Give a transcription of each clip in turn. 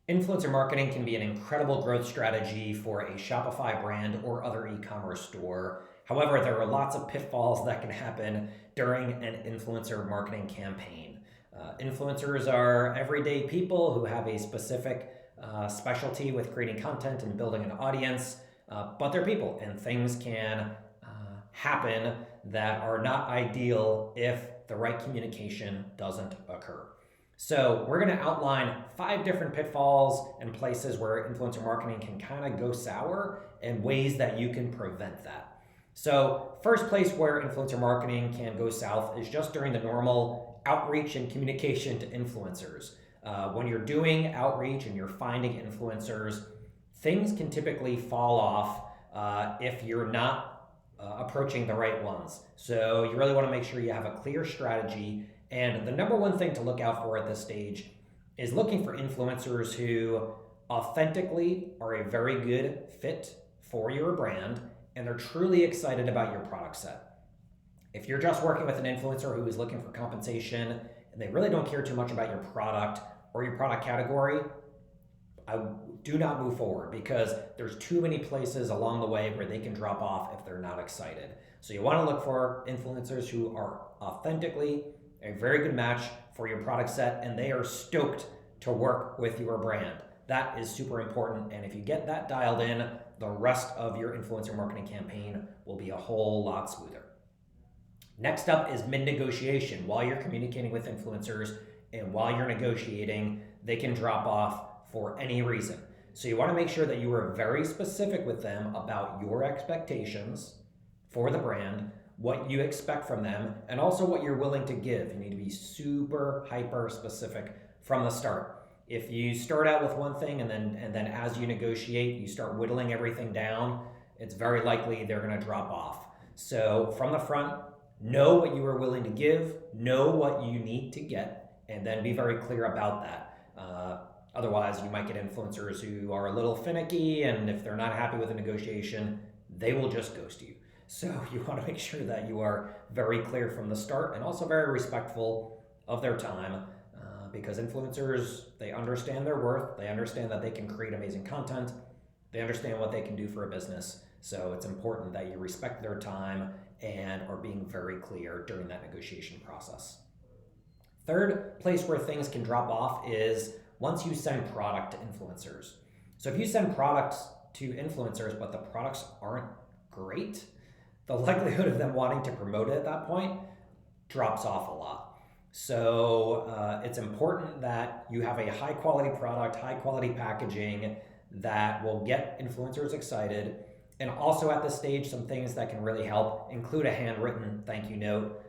Influencer marketing can be an incredible growth strategy for a Shopify brand or other e-commerce store. However, there are lots of pitfalls that can happen during an influencer marketing campaign. Influencers are everyday people who have a specific specialty with creating content and building an audience, but they're people, and things can happen that are not ideal if the right communication doesn't occur. So we're going to outline 5 different pitfalls and places where influencer marketing can kind of go sour and ways that you can prevent that. So first place where influencer marketing can go south is just during the normal outreach and communication to influencers. When you're doing outreach and you're finding influencers, things can typically fall off if you're not approaching the right ones. So you really want to make sure you have a clear strategy. And the number one thing to look out for at this stage is looking for influencers who authentically are a very good fit for your brand and they're truly excited about your product set. If you're just working with an influencer who is looking for compensation and they really don't care too much about your product or your product category, I do not move forward because there's too many places along the way where they can drop off if they're not excited. So you want to look for influencers who are authentically a very good match for your product set and they are stoked to work with your brand. That is super important, and if you get that dialed in, the rest of your influencer marketing campaign will be a whole lot smoother. Next up is mid-negotiation. While you're communicating with influencers and while you're negotiating, they can drop off for any reason. So you want to make sure that you are very specific with them about your expectations for the brand, what you expect from them, and also what you're willing to give. You need to be super hyper specific from the start. If you start out with one thing and then as you negotiate, you start whittling everything down, it's very likely they're going to drop off. So from the front, know what you are willing to give, know what you need to get, and then be very clear about that. Otherwise, you might get influencers who are a little finicky, and if they're not happy with the negotiation, they will just ghost you. So you want to make sure that you are very clear from the start and also very respectful of their time because influencers, they understand their worth. They understand that they can create amazing content. They understand what they can do for a business. So it's important that you respect their time and are being very clear during that negotiation process. Third place where things can drop off is once you send product to influencers. So if you send products to influencers, but the products aren't great, the likelihood of them wanting to promote it at that point drops off a lot. So it's important that you have a high quality product, high quality packaging that will get influencers excited. And also at this stage, some things that can really help include a handwritten thank you note,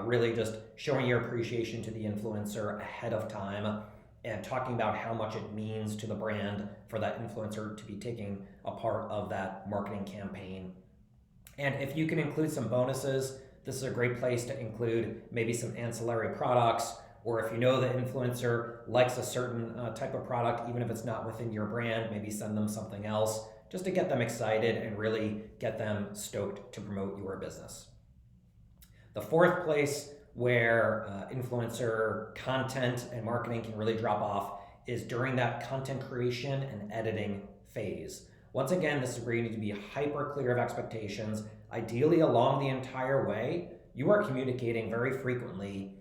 really just showing your appreciation to the influencer ahead of time and talking about how much it means to the brand for that influencer to be taking a part of that marketing campaign. And if you can include some bonuses, this is a great place to include maybe some ancillary products, or if you know the influencer likes a certain type of product, even if it's not within your brand, maybe send them something else just to get them excited and really get them stoked to promote your business. The fourth place where influencer content and marketing can really drop off is during that content creation and editing phase. Once again, this is where you need to be hyper clear of expectations. Ideally, along the entire way, you are communicating very frequently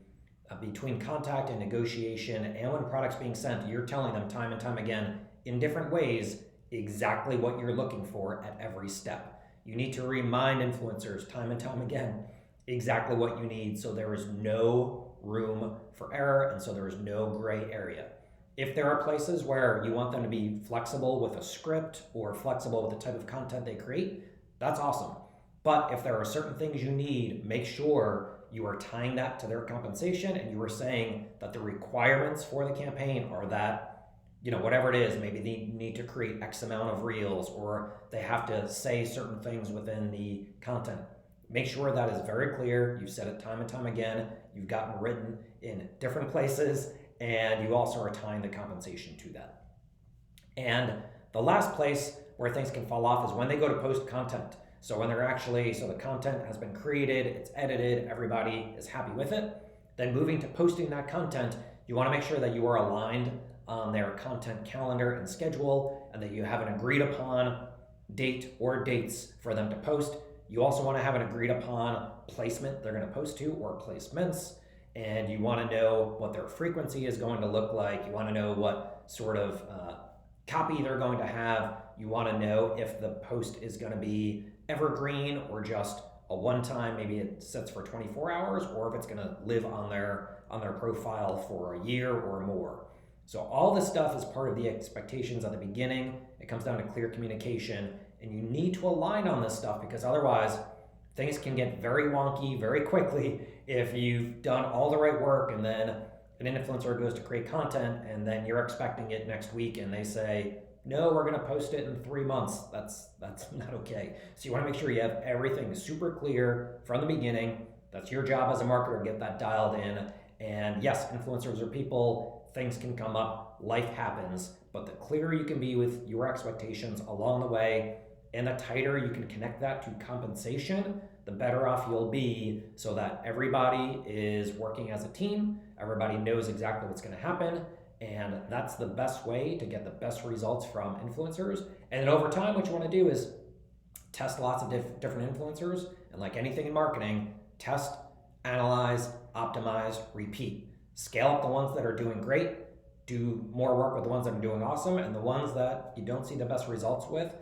between contact and negotiation, and when products being sent, you're telling them time and time again in different ways exactly what you're looking for at every step. You need to remind influencers time and time again exactly what you need so there is no room for error and so there is no gray area. If there are places where you want them to be flexible with a script or flexible with the type of content they create, that's awesome. But if there are certain things you need, make sure you are tying that to their compensation and you are saying that the requirements for the campaign are that, whatever it is, maybe they need to create X amount of reels or they have to say certain things within the content. Make sure that is very clear. You've said it time and time again. You've gotten written in different places, and you also are tying the compensation to that. And the last place where things can fall off is when they go to post content. So when the content has been created, it's edited, everybody is happy with it. Then moving to posting that content, you want to make sure that you are aligned on their content calendar and schedule, and that you have an agreed upon date or dates for them to post. You also want to have an agreed upon placement they're going to post to, or placements, and you want to know what their frequency is going to look like. You want to know what sort of copy they're going to have. You want to know if the post is going to be evergreen or just a one-time, maybe it sets for 24 hours, or if it's going to live on their profile for a year or more. So all this stuff is part of the expectations at the beginning. It comes down to clear communication, and you need to align on this stuff, because otherwise things can get very wonky very quickly if you've done all the right work and then an influencer goes to create content and then you're expecting it next week and they say, no, we're going to post it in 3 months. That's not okay. So you want to make sure you have everything super clear from the beginning. That's your job as a marketer, get that dialed in. And yes, influencers are people, things can come up, life happens, but the clearer you can be with your expectations along the way, and the tighter you can connect that to compensation, the better off you'll be, so that everybody is working as a team, everybody knows exactly what's going to happen, and that's the best way to get the best results from influencers. And then over time, what you want to do is test lots of different influencers, and like anything in marketing, test, analyze, optimize, repeat. Scale up the ones that are doing great, do more work with the ones that are doing awesome, and the ones that you don't see the best results with,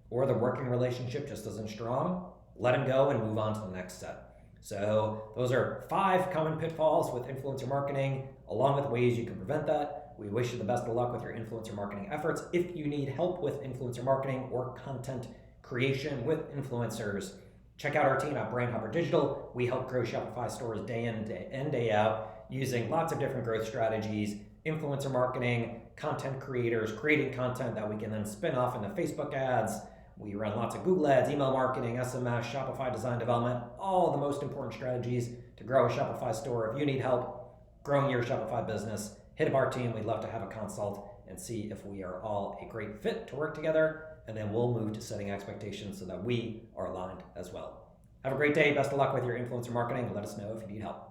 or the working relationship just isn't strong, let them go and move on to the next step. So those are 5 common pitfalls with influencer marketing, along with ways you can prevent that. We wish you the best of luck with your influencer marketing efforts. If you need help with influencer marketing or content creation with influencers, check out our team at Brand Hopper Digital. We help grow Shopify stores day in and day out using lots of different growth strategies, influencer marketing, content creators, creating content that we can then spin off into Facebook ads. We run lots of Google ads, email marketing, SMS, Shopify design development, all the most important strategies to grow a Shopify store. If you need help growing your Shopify business, hit up our team. We'd love to have a consult and see if we are all a great fit to work together. And then we'll move to setting expectations so that we are aligned as well. Have a great day. Best of luck with your influencer marketing. Let us know if you need help.